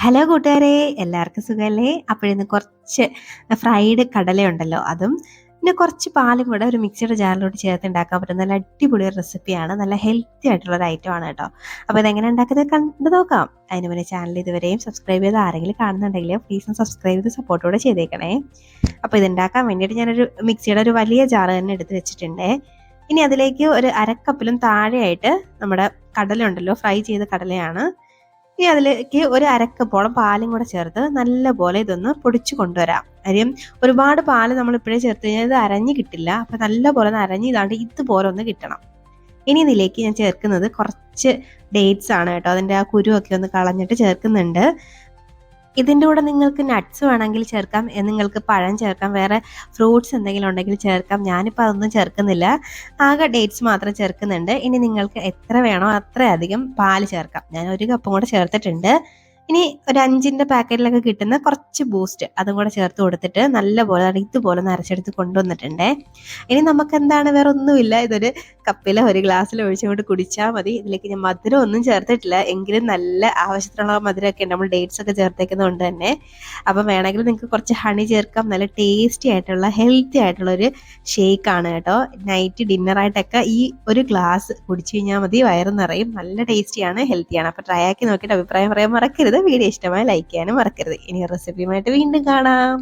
Hello കൂട്ടുകാരെ, എല്ലാവർക്കും സുഖമല്ലേ? അപ്പോഴിന്ന് കുറച്ച് ഫ്രൈഡ് കടലയുണ്ടല്ലോ, അതും പിന്നെ കുറച്ച് പാലും കൂടെ ഒരു മിക്സിയുടെ ജാറിലോട്ട് ചേർത്ത് ഉണ്ടാക്കാൻ പറ്റുന്ന നല്ല അടിപൊളി ഒരു റെസിപ്പിയാണ്. നല്ല ഹെൽത്തി ആയിട്ടുള്ള ഒരു ഐറ്റമാണ് കേട്ടോ. അപ്പോൾ ഇതെങ്ങനെ ഉണ്ടാക്കുന്നത് കണ്ടു നോക്കാം. അതിന് മുന്നേ ചാനൽ ഇതുവരെയും സബ്സ്ക്രൈബ് ചെയ്ത് ആരെങ്കിലും കാണുന്നുണ്ടെങ്കിൽ പ്ലീസ് ഒന്ന് സബ്സ്ക്രൈബ് ചെയ്ത് സപ്പോർട്ടോടെ ചെയ്തേക്കണേ. അപ്പോൾ ഇതുണ്ടാക്കാൻ വേണ്ടിയിട്ട് ഞാനൊരു മിക്സിയുടെ ഒരു വലിയ ജാറ് തന്നെ എടുത്ത് വെച്ചിട്ടുണ്ട്. ഇനി അതിലേക്ക് ഒരു അരക്കപ്പിലും താഴെയായിട്ട് നമ്മുടെ കടല ഉണ്ടല്ലോ, ഫ്രൈ ചെയ്ത കടലയാണ്. ഇനി അതിലേക്ക് ഒരു അരക്കപ്പോളം പാലും കൂടെ ചേർത്ത് നല്ലപോലെ ഇതൊന്ന് പൊടിച്ചു കൊണ്ടുവരാം. കാര്യം ഒരുപാട് പാല് നമ്മൾ ഇപ്പോഴേ ചേർത്ത് കഴിഞ്ഞാൽ ഇത് അരഞ്ഞു കിട്ടില്ല. അപ്പൊ നല്ലപോലെ ഒന്ന് അരഞ്ഞ് ഇതാണ്ട് ഇതുപോലെ ഒന്ന് കിട്ടണം. ഇനി ഇതിലേക്ക് ഞാൻ ചേർക്കുന്നത് കുറച്ച് ഡേറ്റ്സ് ആണ് കേട്ടോ. അതിന്റെ ആ കുരുവൊക്കെ ഒന്ന് കളഞ്ഞിട്ട് ചേർക്കുന്നുണ്ട്. ഇതിൻ്റെ കൂടെ നിങ്ങൾക്ക് നട്ട്സ് വേണമെങ്കിൽ ചേർക്കാം, നിങ്ങൾക്ക് പഴം ചേർക്കാം, വേറെ ഫ്രൂട്ട്സ് എന്തെങ്കിലും ഉണ്ടെങ്കിൽ ചേർക്കാം. ഞാനിപ്പോൾ അതൊന്നും ചേർക്കുന്നില്ല, ആകെ ഡേറ്റ്സ് മാത്രം ചേർക്കുന്നുണ്ട്. ഇനി നിങ്ങൾക്ക് എത്ര വേണോ അത്രയധികം പാല് ചേർക്കാം. ഞാൻ ഒരു കപ്പും കൂടെ ചേർത്തിട്ടുണ്ട്. ഇനി ഒരു 5ന്റെ പാക്കറ്റിലൊക്കെ കിട്ടുന്ന കുറച്ച് ബൂസ്റ്റ് അതും കൂടെ ചേർത്ത് കൊടുത്തിട്ട് നല്ലപോലെ ഇതുപോലെ ഒന്ന് അരച്ചെടുത്ത് കൊണ്ടുവന്നിട്ടുണ്ട്. ഇനി നമുക്ക് എന്താണ്, വേറെ ഒന്നുമില്ല, ഇതൊരു കപ്പിലോ ഒരു ഗ്ലാസ്സിലോ ഒഴിച്ചുകൊണ്ട് കുടിച്ചാൽ മതി. ഇതിലേക്ക് ഞാൻ മധുരം ഒന്നും ചേർത്തിട്ടില്ല, എങ്കിലും നല്ല ആവശ്യത്തിനുള്ള മധുരമൊക്കെ ഉണ്ട്, നമ്മൾ ഡേറ്റ്സ് ഒക്കെ ചേർത്തേക്കുന്നത് തന്നെ. അപ്പം വേണമെങ്കിൽ നിങ്ങൾക്ക് കുറച്ച് ഹണി ചേർക്കാം. നല്ല ടേസ്റ്റി ആയിട്ടുള്ള ഹെൽത്തി ആയിട്ടുള്ള ഒരു ഷേക്കാണ് കേട്ടോ. നൈറ്റ് ഡിന്നറായിട്ടൊക്കെ ഈ ഒരു ഗ്ലാസ് കുടിച്ചു കഴിഞ്ഞാൽ മതി, വയറ് നിറയും. നല്ല ടേസ്റ്റിയാണ്, ഹെൽത്തിയാണ്. അപ്പോൾ ട്രൈ ആക്കി നോക്കിയിട്ട് അഭിപ്രായം പറയാൻ മറക്കരുത്. വീഡിയോ ഇഷ്ടമായി ലൈക്ക് ചെയ്യാനും മറക്കരുത്. ഇനി റെസിപ്പിയുമായിട്ട് വീണ്ടും കാണാം.